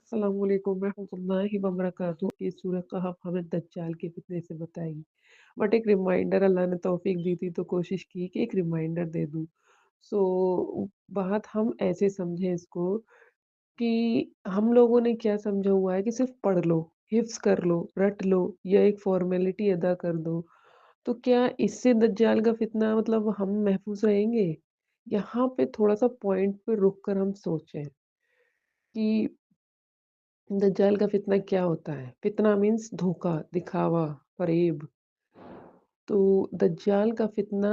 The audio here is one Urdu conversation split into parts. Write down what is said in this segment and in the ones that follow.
السلام علیکم ورحمۃ اللہ وبرکاتہ۔ یہ سورہ کہف ہمیں دجال کے فتنے سے بتائے گی، بٹ ایک ریمائنڈر اللہ نے توفیق دی تھی تو کوشش کی کہ ایک ریمائنڈر دے دوں۔ سو بات ہم ایسے سمجھیں اس کو کہ ہم لوگوں نے کیا سمجھا ہوا ہے کہ صرف پڑھ لو، حفظ کر لو، رٹ لو یا ایک فارمیلٹی ادا کر دو، تو کیا اس سے دجال کا فتنہ مطلب ہم محفوظ رہیں گے؟ یہاں پہ تھوڑا سا پوائنٹ پہ رک کر ہم سوچیں کہ دجال کا فتنہ کیا ہوتا ہے؟ فتنہ مینس دھوکا، دکھاوا، فریب۔ تو دجال کا فتنہ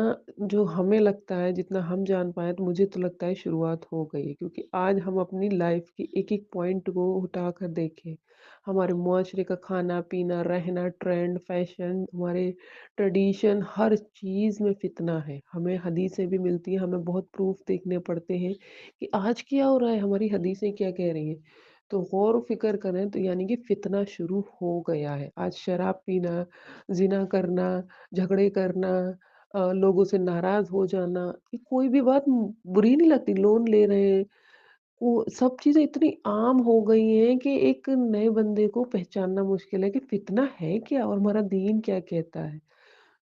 جو ہمیں لگتا ہے، جتنا ہم جان پائے، تو مجھے تو لگتا ہے شروعات ہو گئی ہے، کیونکہ آج ہم اپنی لائف کی ایک ایک پوائنٹ کو اٹھا کر دیکھیں، ہمارے معاشرے کا کھانا پینا، رہنا، ٹرینڈ، فیشن، ہمارے ٹریڈیشن، ہر چیز میں فتنہ ہے۔ ہمیں حدیثیں بھی ملتی ہیں، ہمیں بہت پروف دیکھنے پڑتے ہیں کہ آج کیا ہو رہا ہے، ہماری حدیثیں کیا کہہ رہی ہیں۔ تو غور و فکر کریں تو یعنی کہ فتنہ شروع ہو گیا ہے۔ آج شراب پینا، زنا کرنا، جھگڑے کرنا، لوگوں سے ناراض ہو جانا، یہ کوئی بھی بات بری نہیں لگتی۔ لون لے رہے ہیں، وہ سب چیزیں اتنی عام ہو گئی ہیں کہ ایک نئے بندے کو پہچاننا مشکل ہے کہ فتنہ ہے کیا اور ہمارا دین کیا کہتا ہے۔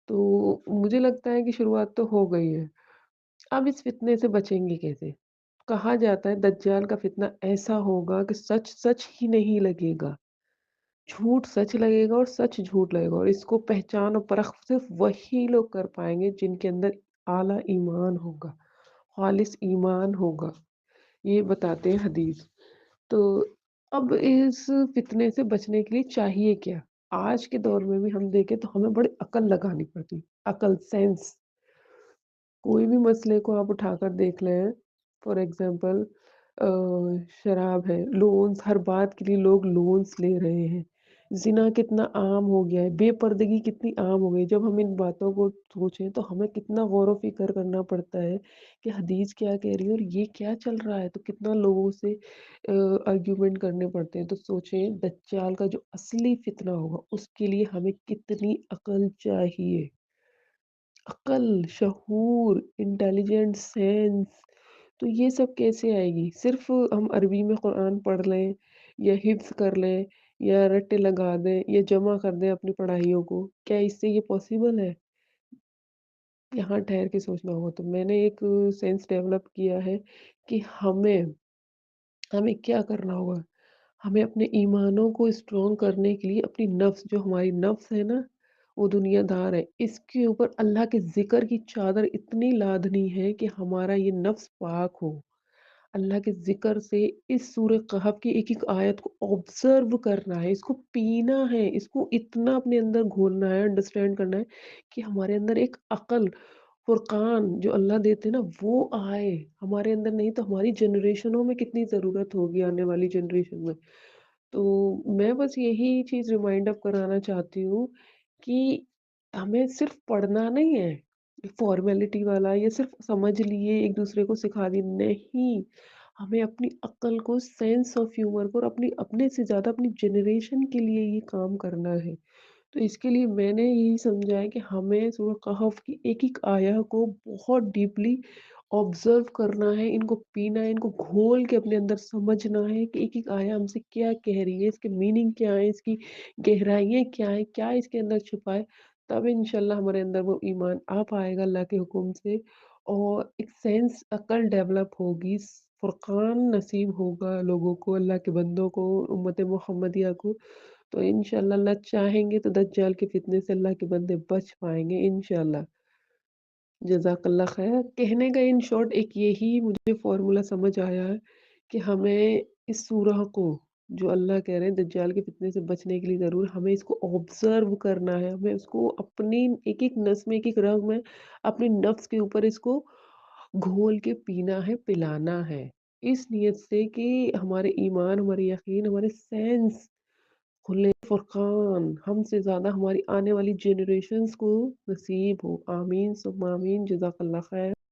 تو مجھے لگتا ہے کہ شروعات تو ہو گئی ہے۔ اب اس فتنے سے بچیں گے کیسے؟ کہا جاتا ہے دجال کا فتنہ ایسا ہوگا کہ سچ سچ ہی نہیں لگے گا، جھوٹ سچ لگے گا اور سچ جھوٹ لگے گا، اور اس کو پہچان اور پرکھ صرف وہی لوگ کر پائیں گے جن کے اندر اعلیٰ ایمان ہوگا، خالص ایمان ہوگا، یہ بتاتے ہیں حدیث۔ تو اب اس فتنے سے بچنے کے لیے چاہیے کیا؟ آج کے دور میں بھی ہم دیکھیں تو ہمیں بڑی عقل لگانی پڑتی، عقل، سینس۔ کوئی بھی مسئلے کو آپ اٹھا کر دیکھ لیں، فار ایگزامپل شراب ہے، لونز، ہر بات کے لیے لوگ لونز لے رہے ہیں، زنا کتنا عام ہو گیا ہے، بے پردگی کتنی عام ہو گئی۔ جب ہم ان باتوں کو سوچیں تو ہمیں کتنا غور و فکر کرنا پڑتا ہے کہ حدیث کیا کہہ رہی ہے اور یہ کیا چل رہا ہے، تو کتنا لوگوں سے آرگیومنٹ کرنے پڑتے ہیں۔ تو سوچیں دجال کا جو اصلی فتنہ ہوگا اس کے لیے ہمیں کتنی عقل چاہیے، عقل، شعور، انٹیلیجنٹ، سینس۔ تو یہ سب کیسے آئے گی؟ صرف ہم عربی میں قرآن پڑھ لیں یا حفظ کر لیں یا رٹے لگا دیں یا جمع کر دیں اپنی پڑھائیوں کو، کیا اس سے یہ پاسبل ہے؟ یہاں ٹھہر کے سوچنا ہوگا۔ تو میں نے ایک سینس ڈیولپ کیا ہے کہ ہمیں کیا کرنا ہوگا۔ ہمیں اپنے ایمانوں کو اسٹرونگ کرنے کے لیے اپنی نفس، جو ہماری نفس ہے نا، وہ دنیا دار ہے، اس کے اوپر اللہ کے ذکر کی چادر اتنی لادنی ہے کہ ہمارا یہ نفس پاک ہو۔ اللہ کے ذکر سے اس سورہ کہف کی ایک ایک آیت کو آبزرو کرنا ہے، اس کو پینا ہے، اس کو اتنا اپنے اندر گھولنا ہے، انڈرسٹینڈ کرنا ہے کہ ہمارے اندر ایک عقل، فرقان جو اللہ دیتے نا وہ آئے ہمارے اندر۔ نہیں تو ہماری جنریشنوں میں کتنی ضرورت ہوگی آنے والی جنریشن میں۔ تو میں بس یہی چیز ریمائنڈ اپ کرانا چاہتی ہوں کہ ہمیں صرف پڑھنا نہیں ہے فارمیلٹی والا، یا صرف سمجھ لیے ایک دوسرے کو سکھا دی، نہیں، ہمیں اپنی عقل کو، سینس آف ہیومر کو، اور اپنے سے زیادہ اپنی جنریشن کے لیے یہ کام کرنا ہے۔ تو اس کے لیے میں نے یہی سمجھا ہے کہ ہمیں سورہ کہف کی ایک ایک آیا کو بہت ڈیپلی آبزرو کرنا ہے، ان کو پینا ہے، ان کو گھول کے اپنے اندر سمجھنا ہے کہ ایک ایک آیا ہم سے کیا کہہ رہی ہے، اس کے میننگ کیا ہے، اس کی گہرائیاں کیا ہے، کیا اس کے اندر چھپا ہے۔ تب انشاءاللہ ہمارے اندر وہ ایمان آ پائے گا اللہ کے حکم سے، اور ایک سینس، عقل ڈیولپ ہوگی، فرقان نصیب ہوگا لوگوں کو، اللہ کے بندوں کو، امت محمدیہ کو۔ تو انشاءاللہ اللہ چاہیں گے تو دجال کے فتنے سے اللہ کے بندے بچ پائیں گے انشاءاللہ۔ جزاک اللہ خیر۔ کہنے کا ان شارٹ ایک یہی مجھے فارمولا سمجھ آیا ہے کہ ہمیں اس سورہ کو، جو اللہ کہہ رہے ہیں دجال کے فتنے سے بچنے کے لیے ضرور ہمیں اس کو آبزرو کرنا ہے، ہمیں اس کو اپنی ایک ایک نس میں، ایک ایک رگ میں، اپنی نفس کے اوپر اس کو گھول کے پینا ہے، پلانا ہے، اس نیت سے کہ ہمارے ایمان، ہمارے یقین، ہمارے سینس کھلے، فرقان ہم سے زیادہ ہماری آنے والی جنریشنز کو نصیب ہو۔ آمین ثم آمین۔ جزاک اللہ خیر۔